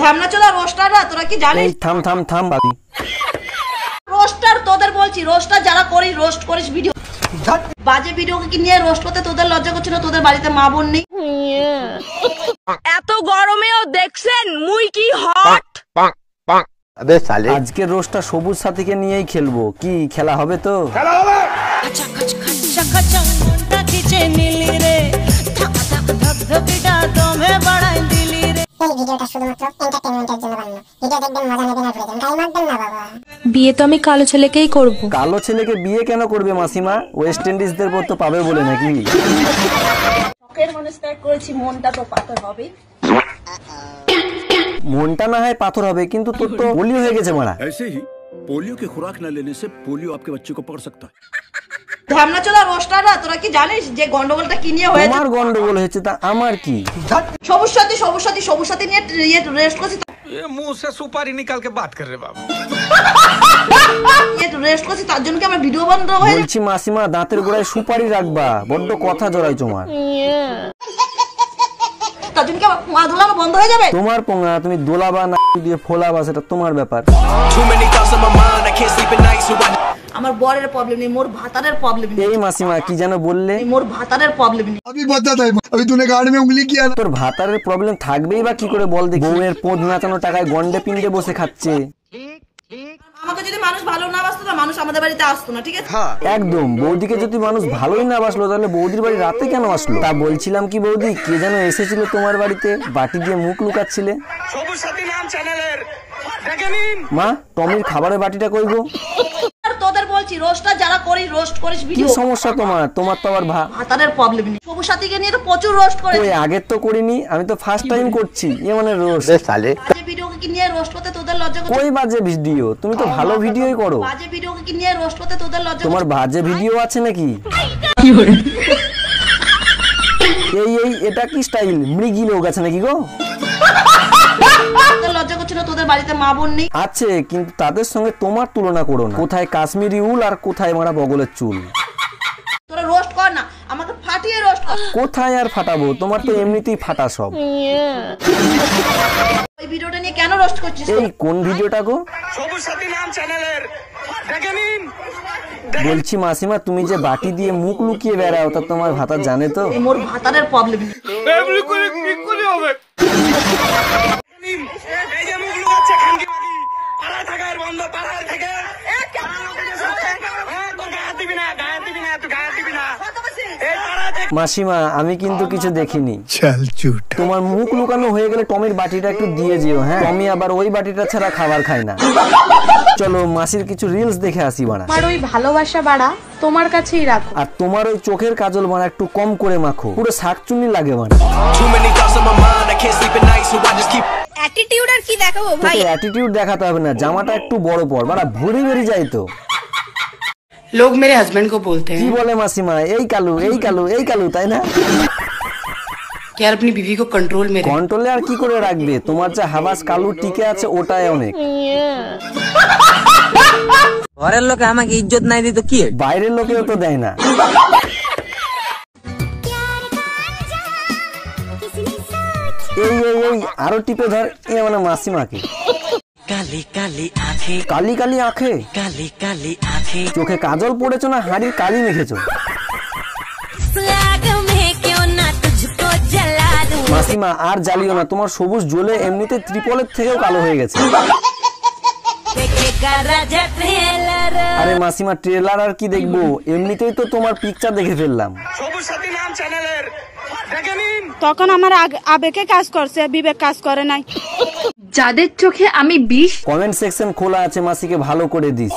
ঝামনা চোদা রোস্টাররা, তোরা কি জানিস? থাম থাম থাম বাবি, রোস্টার তোদের বলছি, রোস্টার যারা করিস, রোস্ট করিস ভিডিও, বাজে ভিডিওকে কি নিয়ে রোস্ট করতে তোদের লজ্জা করছে না? তোদের বাড়িতে মা বোন নেই? এত গরমেও দেখছেন মুই কি হট। আবে সালে, আজকের রোস্টটা সবুজ সাথীকে নিয়েই খেলবো, কি খেলা হবে? তো খেলা হবে। বিয়ে তো আমি কালো ছেলেকেই করব। কালো ছেলেকে বিয়ে কেন করবে মাসিমা? ওয়েস্ট ইন্ডিজদের পর তো পাবে বলে নাকি? শখের মানুষ ত্যাগ করেছি, মনটা তো পাথর হবে। মনটা না হয় পাথর হবে, কিন্তু তোর তো পোলিও হয়ে গেছে মারা। ऐसे ही पोलियो की खुराक न लेने से पोलियो आपके बच्चे को पकड़ सकता है। ঝামনা চোদা রোস্টাররা, তোরা কি জানিস যে গন্ডগোলটা কি নিয়ে হয়েছে? তোমার গন্ডগোল হয়েছে, তা আমার কি? সবুজ সাথী নিয়ে রেস্ট করছি। ये मुंह से सुपारी निकाल के बात कर रहे बाबू। রেস্ট করছি, তার জন্য কি আমার ভিডিও বন্ধ হয়ে? বলছি মাসিমা, দাঁতের গোড়ায় সুপারি রাখবা, বড্ড কথা জড়াই তোমার। তার জন্য কি আমার পা ধোলানো বন্ধ হয়ে যাবে? তোমার পোঙা, তুমি দোলাবা না দিয়ে ফোলাবা, সেটা তোমার ব্যাপার। আমার বরের প্রবলেম নেই, মোর ভাতারের প্রবলেম নেই। এই মাসিমা কি যেন বললে? মোর ভাতারের প্রবলেম নেই। अभी बता था, अभी तूने गाड़ी में उंगली किया ना। তোর ভাতারের প্রবলেম থাকবেই বা কি করে বল দেখি? বউয়ের পোঁদ নাচানো টাকায় গন্ডে পিন্ডে বসে খাচ্ছে। আমাকে যদি মানুষ ভালো না বাসতো না, মানুষ আমাদের বাড়িতে আসতো না, ঠিক আছে? একদম। বৌদিকে যদি মানুষ ভালোই না বাসলো, তাহলে বৌদির বাড়ি রাতে কেন আসলো? তা বলছিলাম কি বৌদি, কে যেন এসেছিল তোমার বাড়িতে, বাটি দিয়ে মুখ লুকাচ্ছিলে। সবুজ সাথী নাম চ্যানেলের দেখে নিন। মা, টমির খাবারের বাটিটা কই গো? তোদের বলছি, রোস্টার যারা করিস, রোস্ট করিস কি ভিডিও, সমস্যা তোমার? তোমার তো আবার ভাতারের প্রবলেম নেই। সবুজ সাথীকে নিয়ে তো প্রচুর রোস্ট করে। ওই আগের তো করিনি, আমি তো ফার্স্ট টাইম করছি। এ মানে রোস্ট সালে। বাজে ভিডিওকে কি নিয়ে রোস্ট করতে তোদের লজ্জা করছে? কই বাজে ভিডিও? তুমি তো ভালো ভিডিওই করো। বাজে ভিডিওকে কি নিয়ে রোস্ট করতে তোদের লজ্জা তোমার করছে? বাজে ভিডিও আছে নাকি? এই এটা কি স্টাইল? মৃগী লোক আছে নাকি গো? তোদের লজ্জা করছে না? তোদের বাড়িতে মা বোন নেই? আছে, কিন্তু তাদের সঙ্গে তোমার তুলনা করো না। কোথায় কাশ্মীরি উল আর কোথায় মারা বগলের চুল। তোরা রোস্ট কর না, আমাকে ফাটিয়ে রোস্ট কর। কোথায় আর ফাটাবো? তোমার তো এমনিতেই ফাটা সব। ওই ভিডিওটা নিয়ে কেন রোস্ট করছিস? এই কোন ভিডিওটা গো? সবুজ সাথী নাম চ্যানেলের দেখে নিন। বলছি মাসিমা, তুমি যে বাটি দিয়ে মুখ লুকিয়ে বেড়াও, তা তোমার ভাতা জানে তো? মোর ভাতারের প্রবলেম নেই। এমনি করে কি করে হবে? এই যে মুখ লুকাচ্ছে খানকি বাকি, পাড়ায় থাকা এর বন্ধ, পাড়ায় থেকে তোর গায়ে দিবি না, তুই গায়ে দিবি না। এই পাড়ায় থেকে মাসিমা, আমি কিন্তু কিছু দেখিনি। चल झूठ। তোমার মুখ লুকানো হয়ে গেলে টমির বাটিটা একটু দিয়ে যেও। হ্যাঁ, টমি আবার ওই বাটিটা ছাড়া খাবার খায় না। চলো মাসির কিছু রিলস দেখে আসি বাড়া। আমার ওই ভালোবাসা বাড়া তোমার কাছেই রাখো। আর তোমার ওই চোখের কাজল বাড়া একটু কম করে মাখো, পুরো শাকচুন্নি লাগে বাড়া। অ্যাটিটিউড আর কি দেখাবো ভাই? তোকে অ্যাটিটিউড দেখাতে হবে না, জামাটা একটু বড় পর বাড়া, ভুড়ি বেরিয়ে যায় তো। लोग मेरे हस्बैंड को बोलते কি हैं বলে মাসিমা? এই কালু এই কালু এই কালু, তাই না? कि यार अपनी बीवी को कंट्रोल में रख। কন্ট্রোলে আর কি করে রাখবে? তোমার যে হাবাস কালু টিকে আছে, ওটাই অনেক। ঘরের লোকে আমাকে ইজ্জত নাই দিত কি? বাইরের লোকেও তো দেয় না। এই আরো টিপে ধর। এ মানে মাসিমাকে। কালি কালি আঁখে, কালি কালি আঁখে, কালি কালি আঁখে, চোখে কাজল পড়েছো না হাড়ির কালি মেখেছো? মাসিমা আর জ্বালিও না, তোমার সবুজ জ্বলে এমনিতে ত্রিপলের থেকেও কালো হয়ে গেছে। আরে মাসিমা, ট্রেলার আর কি দেখবো? এমনিতেই তো তোমার পিকচার দেখে ফেললাম। সবুজ সাথী নাম চ্যানেলের দেখে নিন। তখন আমার আবেগে কাজ করছে, বিবেক কাজ করে নাই। যাদের চোখে আমি বিষ। কমেন্ট সেকশন খোলা আছে, মাসিকে ভালো করে দিস।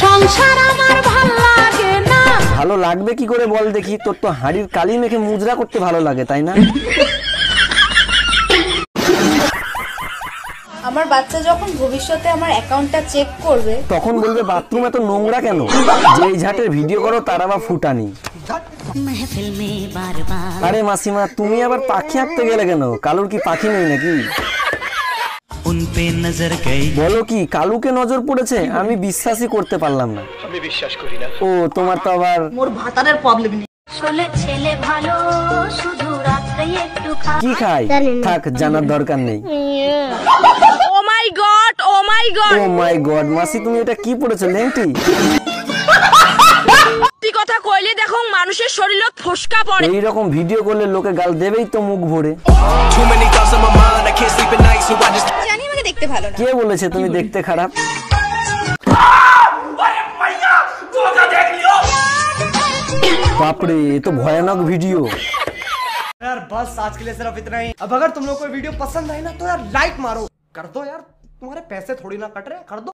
সংসার আমার ভালো লাগে না। ভালো লাগবে কি করে বল দেখি? তোর তো হাড়ির কালি মেখে মুজরা করতে ভালো লাগে, তাই না? আমার বাচ্চা যখন ভবিষ্যতে আমার অ্যাকাউন্টটা চেক করবে, তখন বলবে বাথরুম এত নোংরা কেন? যেই ঝাটের ভিডিও করো তার আবার ফুটানি। আরে মাসিমা, তুমি আবার পাখি আঁকতে গেলে কেন? কালুর কি পাখি নেই নাকি? বলো কি, কালুকে নজর পড়েছে? আমি বিশ্বাসই করতে পারলাম না। আমি বিশ্বাস করি না। ও তোমার তো আবার মোর ভাতারের প্রবলেম নেই। কি খায় থাক জানার দরকার নেই। ও মাই গড, ও মাই গড, ও মাই গড, মাসি তুমি এটা কি পড়েছো লেংটি? সত্যি কথা কইলে দেখো মানুষের শরীরত ফোসকা পড়ে। এইরকম ভিডিও করলে লোকে গাল দেবেই তো মুখ ভরে। জানি আমাকে দেখতে ভালো না। কে বলেছে তুমি দেখতে খারাপ? बापरे ये तो भयानक वीडियो। यार बस आज के लिए सिर्फ इतना ही। अब अगर तुम लोग को वीडियो पसंद आई ना तो यार लाइक मारो, कर दो यार, तुम्हारे पैसे थोड़ी ना कट रहे, कर दो।